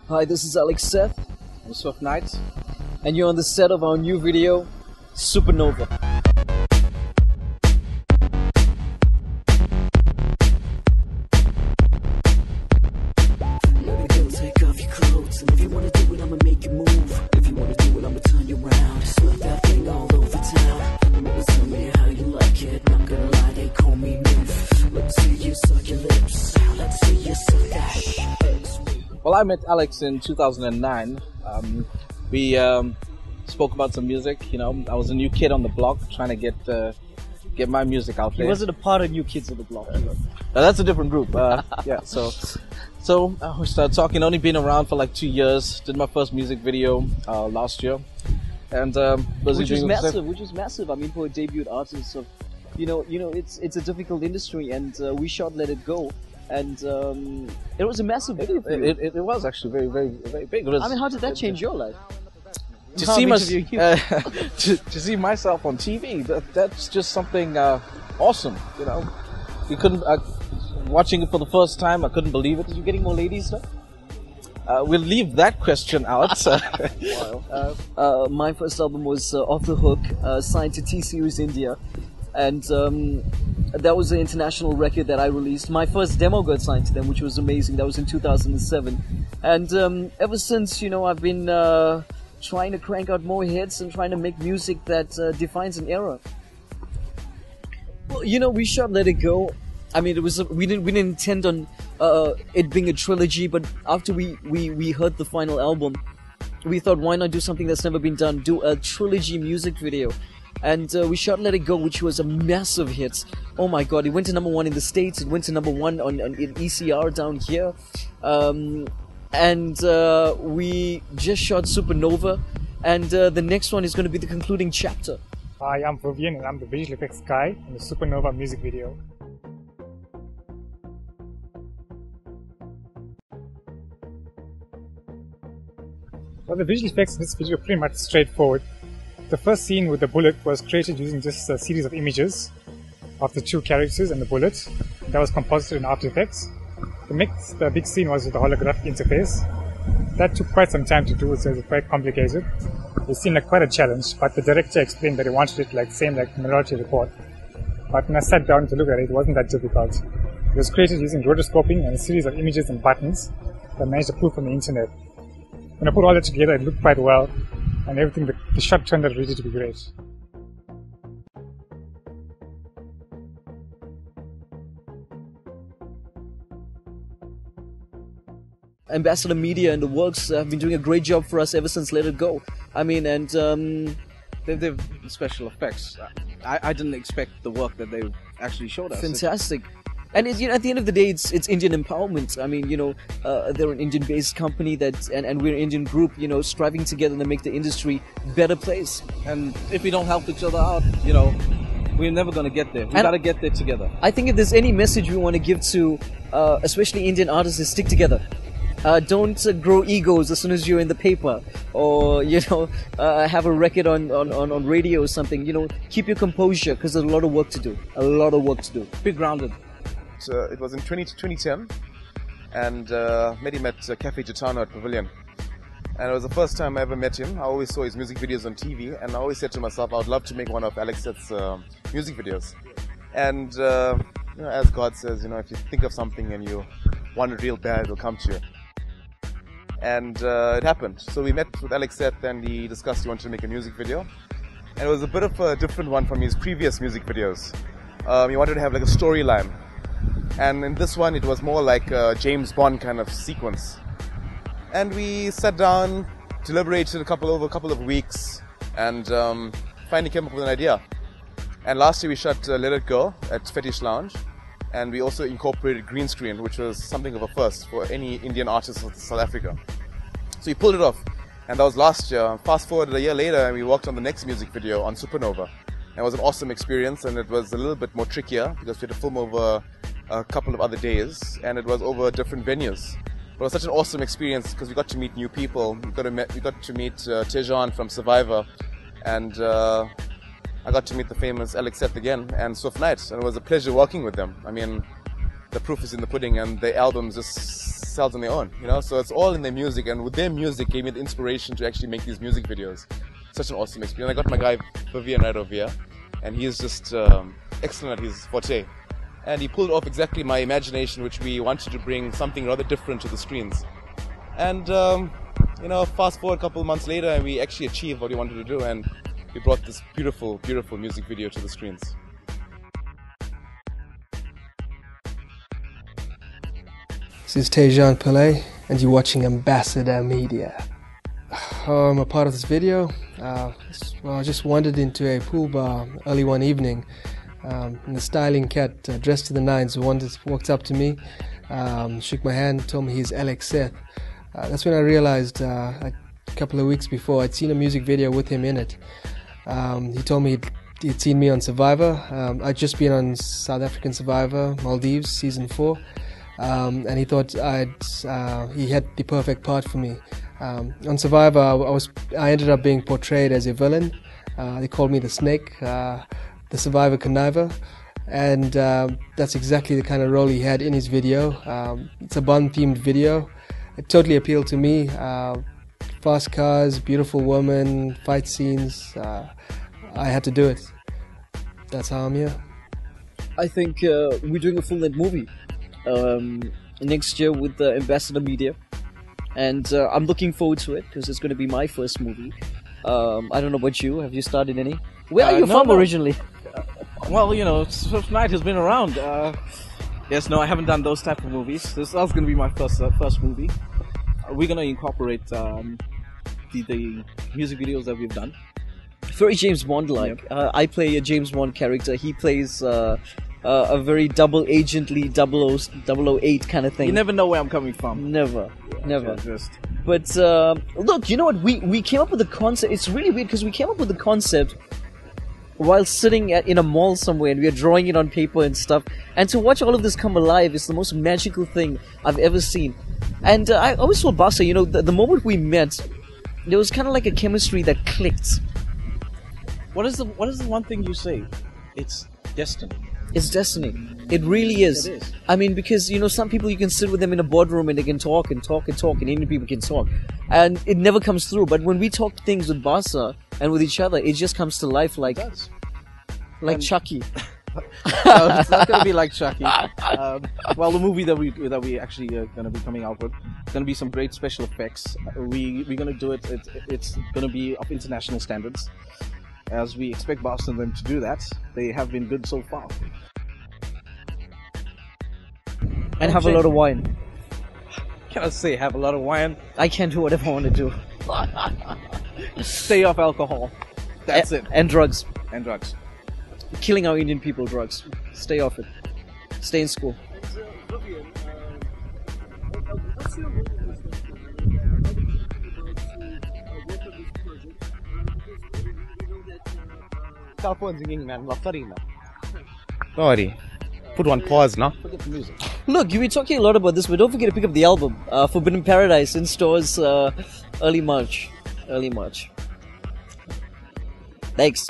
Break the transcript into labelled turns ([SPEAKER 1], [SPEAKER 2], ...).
[SPEAKER 1] Hi, this is Seth.
[SPEAKER 2] I'm Swift Night.
[SPEAKER 1] And you're on the set of our new video, Supernova.
[SPEAKER 3] Take off your clothes, and if you wanna do it, I'ma make you move. If you wanna do it, I'ma turn you around. Slap that thing all over town. Remember, tell me how you like it. Not gonna lie, they call me Noof. Let's see you suck your lips. Let's see you suck that.
[SPEAKER 2] Well, I met Alex in 2009. We spoke about some music. You know, I was a new kid on the block trying to get my music out there.
[SPEAKER 1] He wasn't a part of New Kids on the Block.
[SPEAKER 2] That's a different group. Yeah, so we started talking. Only been around for like 2 years. Did my first music video last year, and
[SPEAKER 1] which was massive. I mean, for a debut artist, of it's a difficult industry, and we shot Let It Go, and it was a massive video.
[SPEAKER 2] It was actually very, very, very big.
[SPEAKER 1] I mean, how did that change your life?
[SPEAKER 2] To see myself on TV, that's just something awesome. You know, you couldn't. Watching it for the first time, I couldn't believe it.
[SPEAKER 1] Are you getting more ladies now?
[SPEAKER 2] We'll leave that question out.
[SPEAKER 1] My first album was Off the Hook, signed to T-Series India, and that was the international record that I released. My first demo got signed to them, which was amazing. That was in 2007, and ever since, I've been trying to crank out more hits and trying to make music that defines an era. Well, we shot Let It Go. I mean, we didn't intend on it being a trilogy, but after we heard the final album, we thought, why not do something that's never been done? Do a trilogy music video, and we shot Let It Go, which was a massive hit. Oh my God! It went to #1 in the States. It went to #1 in ECR down here, and we just shot Supernova, and the next one is going to be the concluding chapter.
[SPEAKER 4] Hi, I'm Vivian, and I'm the visual effects guy in the Supernova music video. Well, the visual effects in this video are pretty much straightforward. The first scene with the bullet was created using just a series of images of the two characters and the bullet. That was composited in After Effects. The big scene was with the holographic interface. That took quite some time to do, so it was quite complicated. It seemed like quite a challenge, but the director explained that he wanted it like Minority Report. But when I sat down to look at it, it wasn't that difficult. It was created using rotoscoping and a series of images and buttons that I managed to pull from the internet. When I put all that together, it looked quite well, and everything, the shot turned out really to be great.
[SPEAKER 1] Ambassador Media and the works have been doing a great job for us ever since Let It Go. I mean, and
[SPEAKER 2] they've special effects. I didn't expect the work that they actually showed us.
[SPEAKER 1] Fantastic. And at the end of the day, it's Indian empowerment. I mean, they're an Indian-based company and we're an Indian group, striving together to make the industry a better place.
[SPEAKER 2] And if we don't help each other out, we're never going to get there. We got to get there together.
[SPEAKER 1] I think if there's any message we want to give to, especially Indian artists, is stick together. Don't grow egos as soon as you're in the paper, or have a record on radio or something. Keep your composure, because there's a lot of work to do. A lot of work to do. Be grounded.
[SPEAKER 5] It was in 2010, and met him at Cafe Gitano at Pavilion. And it was the first time I ever met him. I always saw his music videos on TV, and I always said to myself, I would love to make one of Alex Seth's music videos. And as God says, if you think of something and you want it real bad, it'll come to you. And it happened. So we met with Alex Seth, and he discussed he wanted to make a music video. And it was a bit of a different one from his previous music videos. He wanted to have like a storyline. And in this one, it was more like a James Bond kind of sequence. And we sat down, deliberated over a couple of weeks, and finally came up with an idea. And last year we shot Let It Go at Fetish Lounge, and we also incorporated green screen, which was something of a first for any Indian artist in South Africa. So we pulled it off, and that was last year. Fast forward a year later, and we worked on the next music video on Supernova. And it was an awesome experience, and it was a little bit more trickier because we had to film over a couple of other days, and it was over different venues. But it was such an awesome experience because we got to meet new people. We got to meet Tejan from Survivor, and I got to meet the famous Alex Seth again and Swift Night, and it was a pleasure working with them. I mean, the proof is in the pudding, and the album just sells on their own, you know. So it's all in their music, and with their music gave me the inspiration to actually make these music videos. Such an awesome experience. I got my guy Vivian Naidoo here, and he's just excellent at his forte. And he pulled off exactly my imagination, which we wanted to bring something rather different to the screens. And you know, fast forward a couple of months later, and we actually achieved what we wanted to do, and we brought this beautiful, beautiful music video to the screens.
[SPEAKER 6] This is Tejan Pillay, and you're watching Ambassador Media. I'm a part of this video. Well, I just wandered into a pool bar early one evening, and the styling cat dressed to the nines walked up to me, shook my hand, told me he's Alex Seth. That's when I realized a couple of weeks before I'd seen a music video with him in it. He told me he'd seen me on Survivor. I'd just been on South African Survivor, Maldives, season 4. And he thought he had the perfect part for me. On Survivor, I ended up being portrayed as a villain. They called me the Snake, the Survivor Conniver, and that's exactly the kind of role he had in his video. It's a Bond-themed video. It totally appealed to me. Fast cars, beautiful women, fight scenes. I had to do it. That's how I'm here.
[SPEAKER 1] I think we're doing a full-length movie next year with the Ambassador Media, and I'm looking forward to it because it's going to be my first movie. I don't know about you. Have you started any? Where are you from originally?
[SPEAKER 2] Well, you know, Swift Knight has been around. Yes, no, I haven't done those type of movies. This is going to be my first movie. We're going to incorporate the music videos that we've done.
[SPEAKER 1] Very James Bond-like.
[SPEAKER 2] Yep.
[SPEAKER 1] I play a James Bond character. He plays a very double agently 008 kind of thing.
[SPEAKER 2] You never know where I'm coming from.
[SPEAKER 1] Never.
[SPEAKER 2] Just.
[SPEAKER 1] But look, you know what? We came up with the concept. It's really weird because we came up with the concept while sitting in a mall somewhere, and we are drawing it on paper and stuff. And to watch all of this come alive is the most magical thing I've ever seen. And I always told Bassa, you know, the moment we met, there was kind of like a chemistry that clicked.
[SPEAKER 2] What is the one thing you say? It's destiny.
[SPEAKER 1] It's destiny. It really is.
[SPEAKER 2] It is.
[SPEAKER 1] I mean, because, you know, some people you can sit with them in a boardroom and they can talk and talk and talk, and Indian people can talk. And it never comes through. But when we talk things with Bassa and with each other, it just comes to life like Chucky.
[SPEAKER 2] No, it's not going to be like Chucky. Well, the movie that we actually are going to be coming out with, it's going to be some great special effects. We're going to do it. It's going to be of international standards, as we expect Boston them to do that. They have been good so far.
[SPEAKER 1] And have a lot of wine.
[SPEAKER 2] Can I say have a lot of wine?
[SPEAKER 1] I can do whatever I want to do.
[SPEAKER 2] Stay off alcohol. That's it.
[SPEAKER 1] And drugs.
[SPEAKER 2] And drugs.
[SPEAKER 1] Killing our Indian people, drugs. Stay off it. Stay in school.
[SPEAKER 7] What's your role in this
[SPEAKER 5] Cell phone's ringing, man. Don't worry. Put one pause now.
[SPEAKER 2] Forget the music.
[SPEAKER 1] Look, you were talking a lot about this, but don't forget to pick up the album, Forbidden Paradise, in stores early March. Thanks.